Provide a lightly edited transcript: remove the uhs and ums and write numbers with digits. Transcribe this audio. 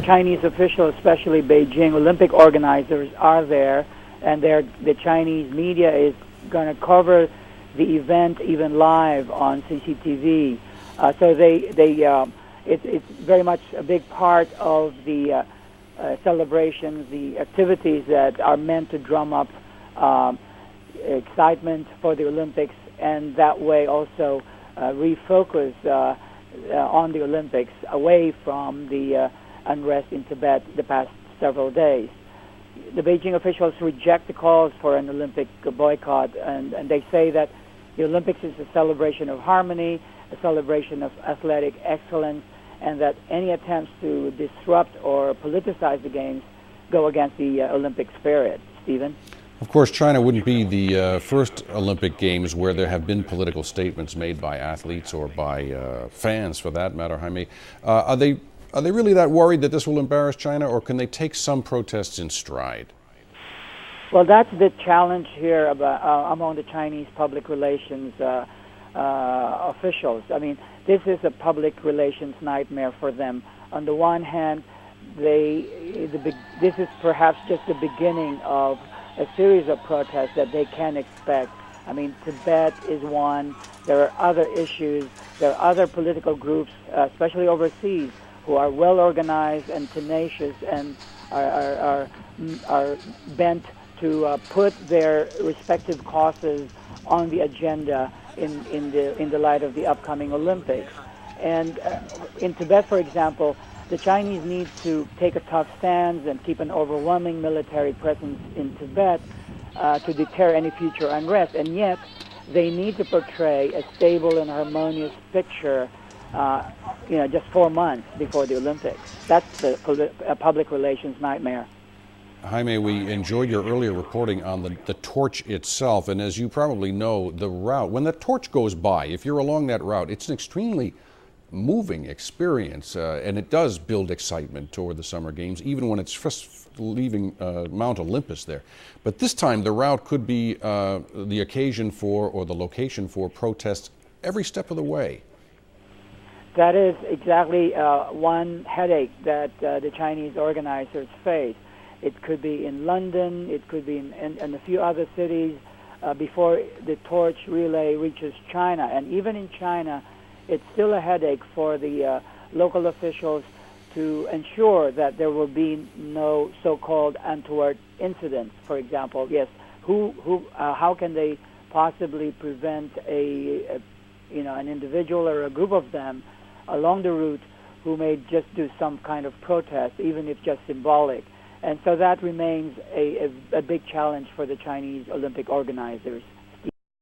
Chinese officials, especially Beijing Olympic organizers, are there, and the Chinese media is going to cover the event even live on CCTV. So it's very much a big part of the celebrations, the activities that are meant to drum up excitement for the Olympics, and that way also refocus on the Olympics away from the unrest in Tibet the past several days. The Beijing officials reject the calls for an Olympic boycott, and they say that the Olympics is a celebration of harmony, a celebration of athletic excellence, and that any attempts to disrupt or politicize the Games go against the Olympic spirit. Stephen? Of course, China wouldn't be the first Olympic Games where there have been political statements made by athletes or by fans, for that matter. Jaime, are they really that worried that this will embarrass China, or can they take some protests in stride? Well, that's the challenge here among the Chinese public relations officials. I mean, this is a public relations nightmare for them. On the one hand, this is perhaps just the beginning of a series of protests that they can expect. I mean, Tibet is one. There are other issues. There are other political groups, especially overseas, who are well organized and tenacious and are bent to put their respective causes on the agenda in the light of the upcoming Olympics. And in Tibet, for example, the Chinese need to take a tough stance and keep an overwhelming military presence in Tibet to deter any future unrest. And yet, they need to portray a stable and harmonious picture, just 4 months before the Olympics. That's the public relations nightmare. Jaime, we enjoyed your earlier reporting on the torch itself, and as you probably know, the route, when the torch goes by, if you're along that route, it's an extremely moving experience, and it does build excitement toward the Summer Games, even when it's first leaving Mount Olympus there. But this time, the route could be the occasion for, or the location for, protests every step of the way. That is exactly one headache that the Chinese organizers face. It could be in London, it could be in a few other cities before the torch relay reaches China. And even in China, it's still a headache for the local officials to ensure that there will be no so-called untoward incidents. For example, yes, how can they possibly prevent an individual or a group of them along the route who may just do some kind of protest, even if just symbolic? And so that remains a big challenge for the Chinese Olympic organizers